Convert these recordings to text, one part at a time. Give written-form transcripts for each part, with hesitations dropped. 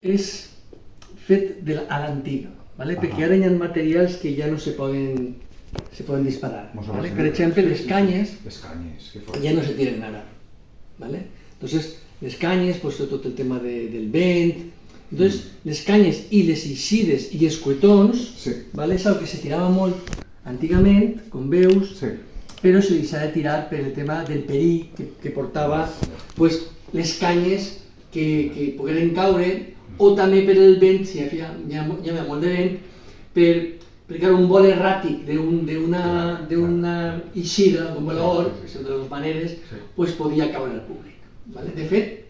és fet a l'antiga, ¿vale? Perquè ara hi ha materials que ja no se poden disparar, ¿vale? Per exemple, les canyes ja no se tiren ara, ¿vale? Entonces, les canyes, pues tot el tema del vent, entonces les canyes i les eixides i els cuetons, ¿vale? És el que se tirava molt antigament, com veus, però se deixava de tirar per el tema del perill que portava pues, les canyes que pogueren caure, o també per el vent, si hi ha molt de vent, perquè un vol erràtic d'una eixida, d'un volador, que és de les maneres, pues podia caure al públic. De fet,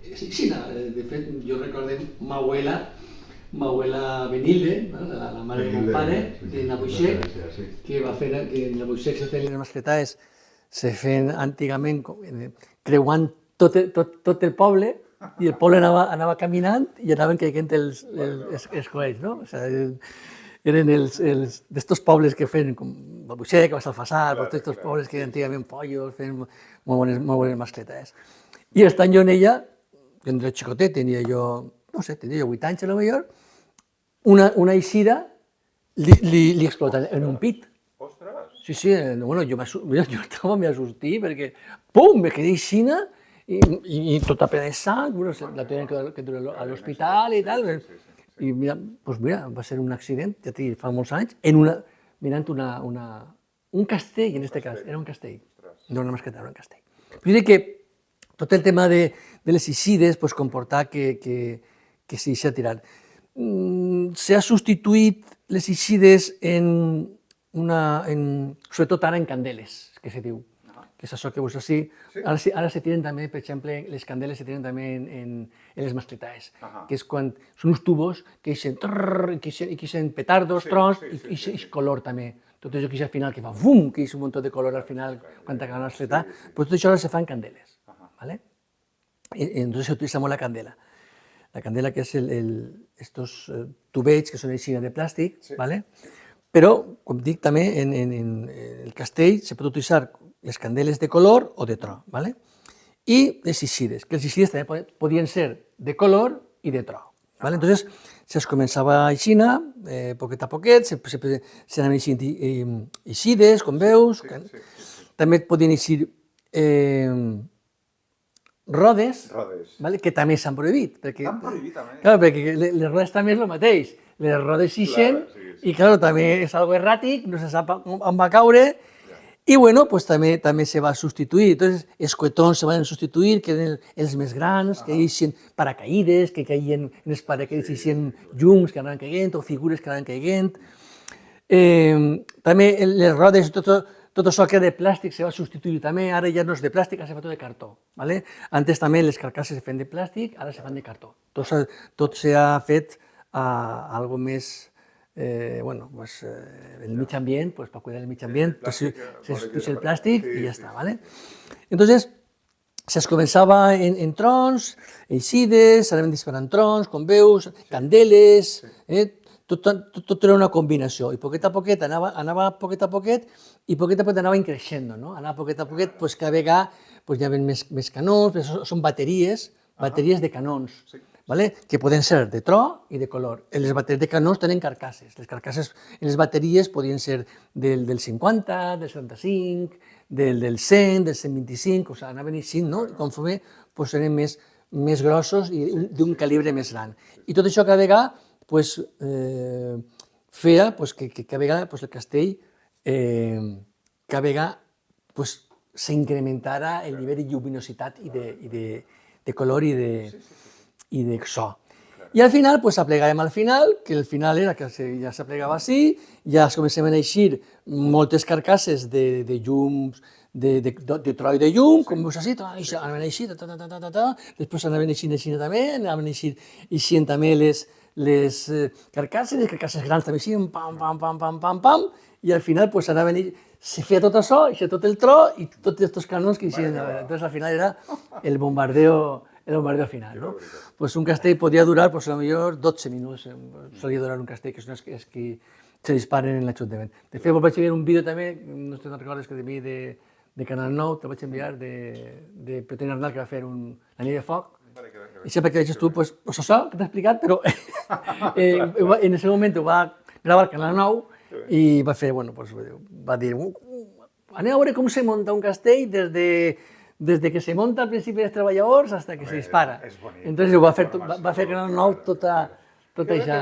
jo recordo ma abuela Benilde, la mare de mon pare, de Nabuixec, que va fer que en Nabuixec se feien les mascletades, se feien antigament creuant tot el poble, i el poble anava caminant i anaven caient els coets, no? Eren d'estos pobles que feien, com Albuixec, Massalfassar, tots aquests pobles que antigament pollos, feien molt bones mascletades. I estant jo en ella, quan era xicotet, tenia jo 8 anys a lo millor, una eixida li explota en un pit. Ostres! Sí, bueno, jo m'assusté perquè, pum, me quedé aixina i tota plena de sang, la tenen que dur a l'hospital i tal. I mira, va ser un accident, ja t'he dit, fa molts anys, mirant un castell, en aquest cas, era un castell, no una mascletada, era un castell. Vull dir que tot el tema de les eixides comportà que s'hi deixa tirar. S'ha substituït les eixides sobretot ara en candeles, que se diu, que és això que veus així. Ara se tiren també, per exemple, les candeles se tiren també en les mascletades, que és quan són uns tubos que ixen petardos, trons, i ix color també. Tot això que ix al final, que fa bum, que ix un munt de color al final quan t'acaba la mascletada, tot això ara se fa en candeles. Entonces se utiliza molt la candela. La candela que és estos tubets que són així de plàstic, però, com dic, també en el castell se pot utilitzar les candeles de color o de tro, i les eixides, que les eixides també podien ser de color i de tro. Entonces se començava aixina, poquet a poquet, s'anaven eixint eixides, com veus, també podien eixir rodes, que també s'han prohibit. S'han prohibit també? Clar, perquè les rodes també és el mateix. Les rodes ixen i, clar, també és algo erràtic, no se sap on va caure, i, bueno, també se va substituir. Entonces, els cuetons se van substituir, que eren els més grans, que eixen paracaïdes, que caien en els paracaïdes, eixen llums que anaven caient, o figures que anaven caient. També les rodes, tot això que era de plàstic se va substituir també, ara ja no és de plàstic, ara se fa tot de cartó. Antes també les carcasses se feien de plàstic, ara se fan de cartó. Tot s'ha fet a algo més, bueno, el mig ambient, per cuidar el mig ambient, se substitueix el plàstic i ja està. Entonces, se començava en trons, eixides, s'anaven disparant trons, com veus, candeles, tot era una combinació, i poquet a poquet anava poquet a poquet, i poquet a poquet anava creixent, anava poquet a poquet, cada vegada hi havia més canons, són bateries de canons, que poden ser de tro i de color. Les bateries de canons tenen carcasses, les carcasses en les bateries podien ser del 50, del 75, del 100, del 125, anaven així, conforme eren més grossos i d'un calibre més gran. I tot això cada vegada feia que cada vegada el castell cada vegada s'incrementara el nivell de lluminositat i de color i de so. I al final, aplegàvem al final, que el final era que ja s'aplegava així, ja es començaven a eixir moltes carcasses de llums, de tro i de llum, com veus així, anaven així, després anaven eixint també, anaven eixint també les carcasses grans també així, pam, pam, pam, pam, pam, pam, i al final se feia tot això, tot el tro i tots aquests canons que eixien. Entonces al final era el bombardeo final. Un castell podia durar, potser 12 minuts, solia durar un castell, que són els que se disparen en l'Ajuntament. De fet, vaig veure un vídeo també, no sé si te'n recordes, que de Canal 9, te'l vaig enviar, de Peter Arnal, que va fer la nit de foc, Això perquè dius tu, pues això que t'he explicat, però en ese moment ho va gravar al Canal 9 i va fer, bueno, pues, va dir, anem a veure com se monta un castell des que se monta al principi dels treballadors hasta que se dispara. Entonces va fer Canal 9 tota això.